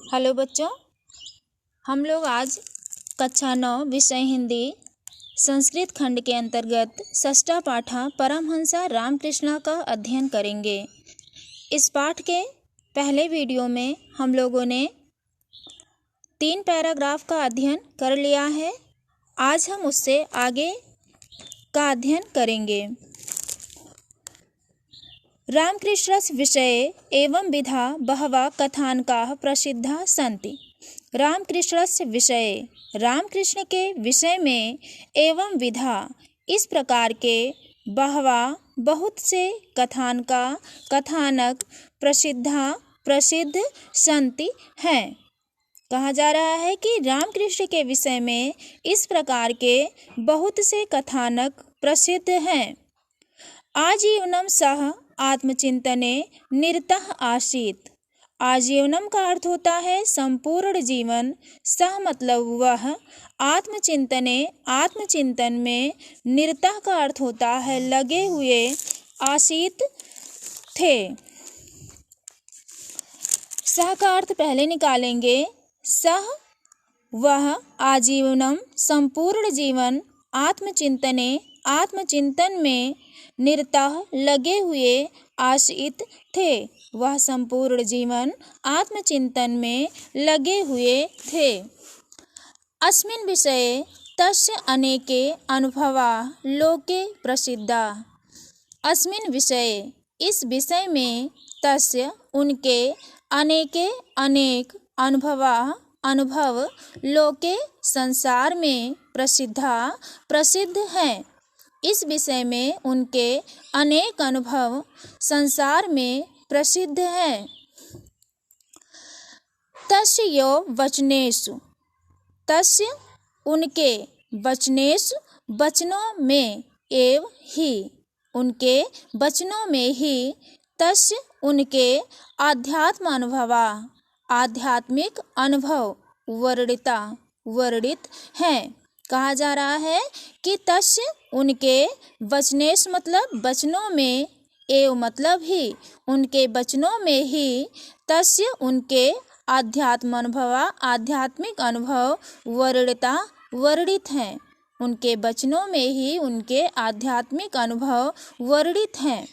Hello बच्चों, हम लोग आज कक्षा 9 विषय हिंदी संस्कृत खंड के अंतर्गत षष्ठा पाठा परमहंसा रामकृष्णा का अध्ययन करेंगे। इस पाठ के पहले वीडियो में हम लोगों ने 3 पैराग्राफ का अध्ययन कर लिया है। आज हम उससे आगे का अध्ययन करेंगे। रामकृष्णस्य विषये एवं विधा बहवः कथानकाः प्रसिद्धाः सन्ति। रामकृष्णस्य विषये, रामकृष्ण के विषय में एवं विधा इस प्रकार के बहवः बहुत से कथानक प्रसिद्ध सन्ति हैं। कहा जा रहा है कि रामकृष्ण के विषय में इस प्रकार के बहुत से कथानक प्रसिद्ध हैं। आजीवनम सह आत्मचिंतने निरतः आसीत्। आजीवनम का अर्थ होता है संपूर्ण जीवन, सह मतलब वह, आत्मचिंतन में, निरतः का अर्थ होता है लगे हुए, आसीत थे। सह का अर्थ पहले निकालेंगे। सह वह, आजीवनम संपूर्ण जीवन, आत्मचिंतन में, निरतः लगे हुए, आसीत थे वह संपूर्ण जीवन आत्मचिंतन में लगे हुए थे। अस्मिन् विषये तस्य अनेके अनुभवा लोके प्रसिद्धा। अस्मिन् विषये इस विषय में, तस्य उनके, अनेके अनेक, अनुभव लोके संसार में, प्रसिद्ध हैं। इस विषय में उनके अनेक अनुभव संसार में प्रसिद्ध हैं। तस्य यो वचनेषु, तस्य उनके, वचनेषु वचनों में, एव ही उनके वचनों में ही, तस्य उनके आध्यात्मिक अनुभव वर्णित हैं। कहा जा रहा है कि तस्य उनके, वचनेश मतलब वचनों में, एव मतलब ही उनके वचनों में ही, तस्य उनके आध्यात्मिक अनुभव वर्णित हैं। उनके वचनों में ही उनके आध्यात्मिक अनुभव वर्णित हैं।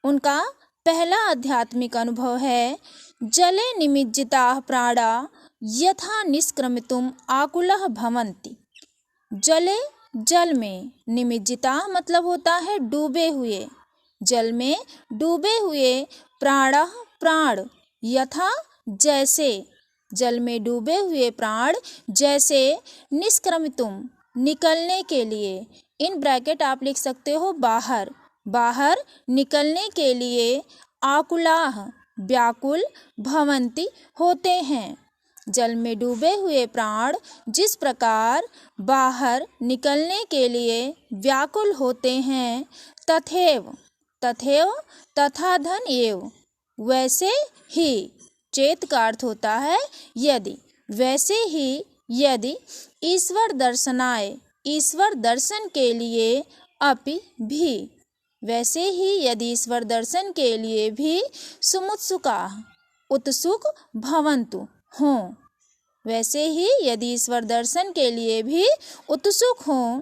उनका पहला आध्यात्मिक अनुभव है जले निमज्जिताः प्राणा यथा निष्क्रमितुम् आकुलः भवन्ति। जल में, निमज्जिता मतलब होता है डूबे हुए, जल में डूबे हुए, प्राण, यथा जैसे, जल में डूबे हुए प्राण जैसे, निष्क्रमितुम निकलने के लिए, इन ब्रैकेट आप लिख सकते हो बाहर निकलने के लिए, आकुलाः व्याकुल, भवन्ति होते हैं। जल में डूबे हुए प्राण जिस प्रकार बाहर निकलने के लिए व्याकुल होते हैं, तथा धन एव वैसे ही, चेत का अर्थ होता है यदि, वैसे ही यदि, ईश्वर दर्शन के लिए, अपि भी वैसे ही यदि ईश्वर दर्शन के लिए भी, उत्सुक भवन्तु हों, वैसे ही यदि ईश्वर दर्शन के लिए भी उत्सुक हों,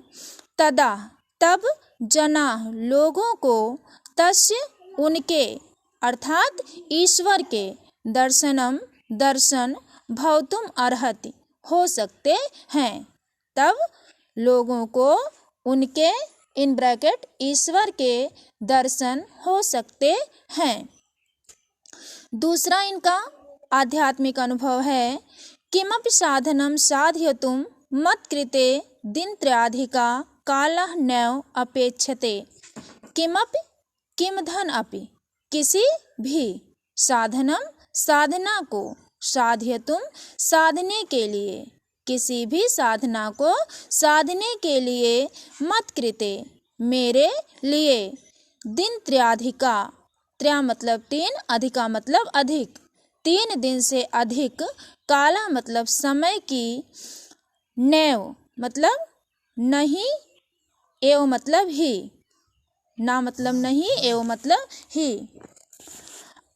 तब जना लोगों को, तस्य उनके अर्थात ईश्वर के, दर्शन भवतुम अर्हति हो सकते हैं। तब लोगों को उनके, इन ब्रैकेट ईश्वर के दर्शन हो सकते हैं। दूसरा इनका आध्यात्मिक अनुभव है किमपि साधनं साधयितुं मत्कृते दिनत्रयाधिका कालः नैव अपेक्षते। किम धन अपि, किसी भी, साधनम साधना को, साधयितुं साधने के लिए, किसी भी साधना को साधने के लिए, मत्कृते मेरे लिए, दिनत्रयाधिका, त्रय मतलब 3, अधिका मतलब अधिक, 3 दिन से अधिक, काला मतलब समय की, नैव मतलब नहीं, एव मतलब ही, ना मतलब नहीं, एव मतलब ही,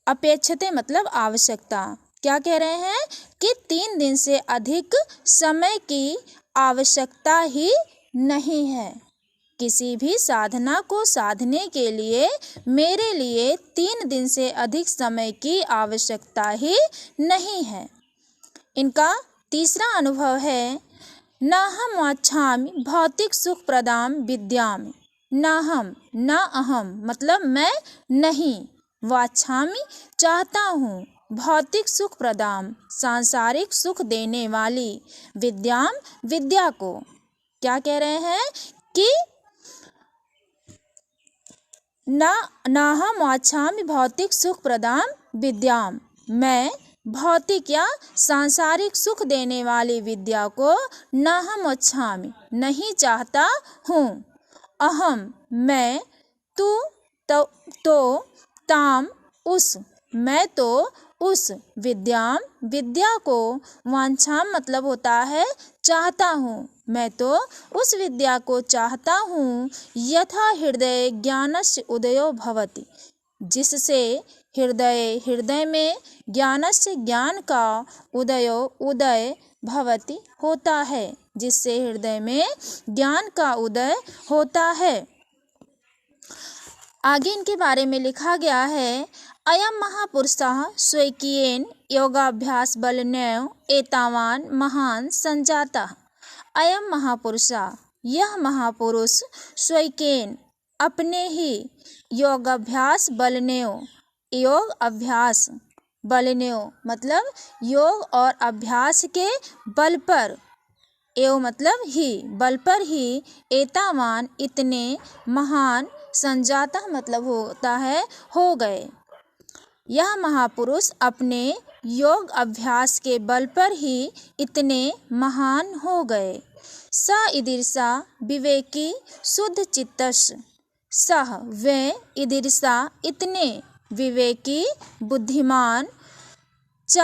अपेक्षते मतलब आवश्यकता, क्या कह रहे हैं कि 3 दिन से अधिक समय की आवश्यकता ही नहीं है। किसी भी साधना को साधने के लिए मेरे लिए 3 दिन से अधिक समय की आवश्यकता ही नहीं है। इनका तीसरा अनुभव है नाहम वाच्छामि भौतिक सुख प्रदाम विद्याम। नाहम ना अहम मतलब मैं नहीं, वाच्छामि चाहता हूँ, भौतिक सुख प्रदाम सांसारिक सुख देने वाली, विद्याम विद्या को। क्या कह रहे हैं कि नाहम वाच्छामि भौतिक सुख प्रदाम विद्याम, मैं भौतिक या सांसारिक सुख देने वाली विद्या को नाहम वाच्छामि नहीं चाहता हूँ। अहम मैं, तो ताम उस, मैं तो उस विद्याम विद्या को, वांछाम मतलब होता है चाहता हूँ, मैं तो उस विद्या को चाहता हूँ। यथा हृदय ज्ञानस्य उदयो भवति, जिससे हृदय में ज्ञानस्य ज्ञान का उदय भवति होता है, जिससे हृदय में ज्ञान का उदय होता है। आगे इनके बारे में लिखा गया है अयम महापुरुषः स्वकीयेन योगाभ्यास बलनेन एतावान महान संजातः। अयम महापुरुषः यह महापुरुष स्वकीयेन अपने ही योगाभ्यास बलनेन, योग अभ्यास बलनेन मतलब योग और अभ्यास के बल पर, एव मतलब ही, बल पर ही, एतावान इतने, महान संजाता मतलब होता है हो गए। यह महापुरुष अपने योग अभ्यास के बल पर ही इतने महान हो गए। स ईदृशा विवेकी शुद्ध चित्तस्य, सह वे ईदृशा इतने, विवेकी बुद्धिमान, च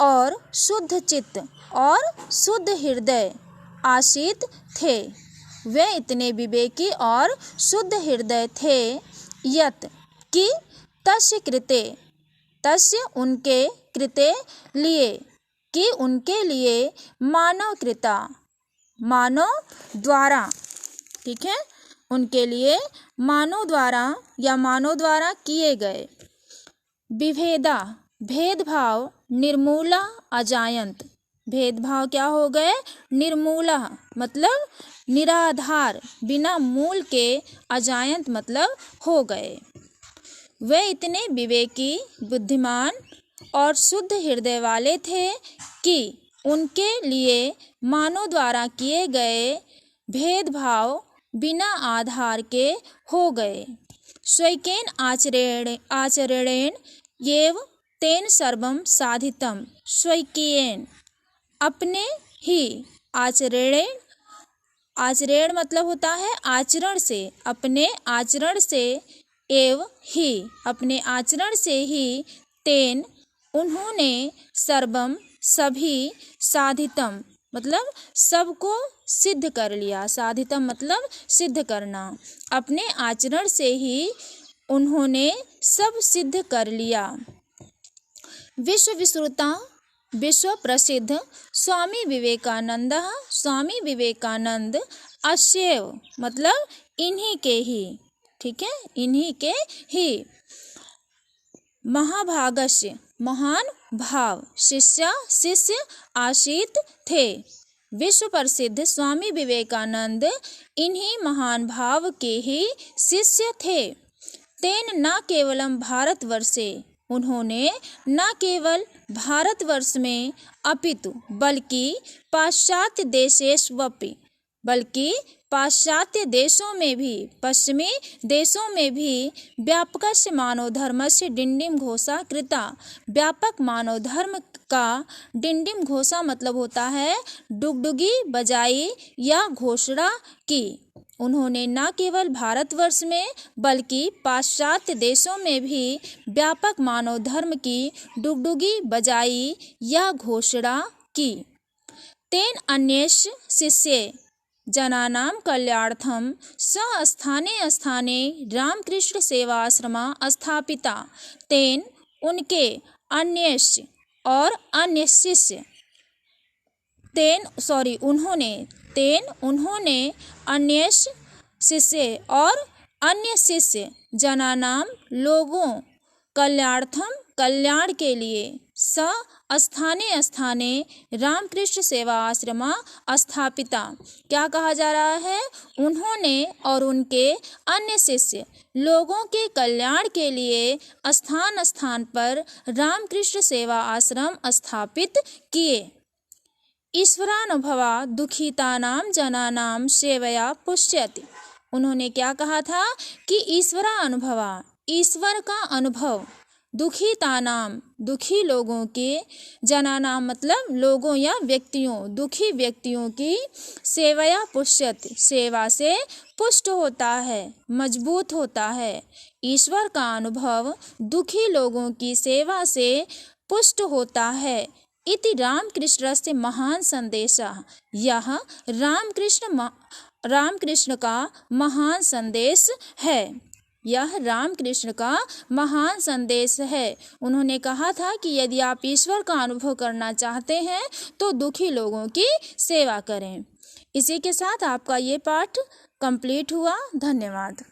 और शुद्ध चित्त और शुद्ध हृदय, आसीत थे, वे इतने विवेकी और शुद्ध हृदय थे। यत कि तस्य कृते, तस्य उनके, कृते लिए, कि उनके लिए, मानव कृता मानव द्वारा, ठीक है, उनके लिए मानव द्वारा या मानव द्वारा किए गए। विभेदा भेदभाव, निर्मूला अजायंत, भेदभाव क्या हो गए, निर्मूला मतलब निराधार, बिना मूल के, अजायंत मतलब हो गए। वे इतने विवेकी, बुद्धिमान और शुद्ध हृदय वाले थे कि उनके लिए मानव द्वारा किए गए भेदभाव बिना आधार के हो गए। स्वकीयेन आचरणेन एव तेन सर्वं साधितम्। स्वकीयेन अपने ही, आचरण मतलब होता है आचरण से, अपने आचरण से, एव ही अपने आचरण से ही, तेन उन्होंने, सर्वम सभी, साधितम मतलब सबको सिद्ध कर लिया, साधितम मतलब सिद्ध करना, अपने आचरण से ही उन्होंने सब सिद्ध कर लिया। विश्व विश्रुता विश्व प्रसिद्ध स्वामी विवेकानंद, स्वामी विवेकानंद अस्यैव मतलब इन्हीं के ही, ठीक है, इन्हीं के ही, महाभागस्य महान भाव, शिष्य आशीत थे। विश्व प्रसिद्ध स्वामी विवेकानंद इन्हीं महान भाव के ही शिष्य थे। तेन न केवलम भारतवर्षे, उन्होंने न केवल भारतवर्ष में अपितु बल्कि पाश्चात्य देशेष्वपि, बल्कि पाश्चात्य देशों में भी, पश्चिमी देशों में भी व्यापकस्य मानव धर्मस्य डिंडिम घोषा कृता, व्यापक मानव धर्म का डिंडिम घोषा मतलब होता है डुगडुगी बजाई या घोषणा की। उन्होंने न केवल भारतवर्ष में बल्कि पाश्चात्य देशों में भी व्यापक मानव धर्म की डुगडुगी बजाई या घोषणा की। तेन अन्येष शिष्ये जनानां कल्याणार्थं स्थाने स्थाने रामकृष्ण सेवाश्रमा स्थापिता। तेन उनके अन्येष और अन्य शिष्य उन्होंने अन्य शिष्य और अन्य शिष्य जनानां लोगों कल्याणार्थम कल्याण के लिए स्थाने स्थाने रामकृष्ण सेवा आश्रमा स्थापिता। क्या कहा जा रहा है? उन्होंने और उनके अन्य शिष्य लोगों के कल्याण के लिए स्थान स्थान पर रामकृष्ण सेवा आश्रम स्थापित किए। ईश्वरानुभवा दुखितानां जनानां सेवया पुष्यति। उन्होंने क्या कहा था कि ईश्वरानुभवा, ईश्वर का अनुभव, दुखितानाम दुखी लोगों के, जनानाम मतलब लोगों या व्यक्तियों, दुखी व्यक्तियों की सेवया पुष्यति सेवा से पुष्ट होता है, मजबूत होता है। ईश्वर का अनुभव दुखी लोगों की सेवा से पुष्ट होता है। इति रामकृष्णस्य महान संदेशः। यह रामकृष्ण का महान संदेश है। यह रामकृष्ण का महान संदेश है। उन्होंने कहा था कि यदि आप ईश्वर का अनुभव करना चाहते हैं तो दुखी लोगों की सेवा करें। इसी के साथ आपका ये पाठ कंप्लीट हुआ। धन्यवाद।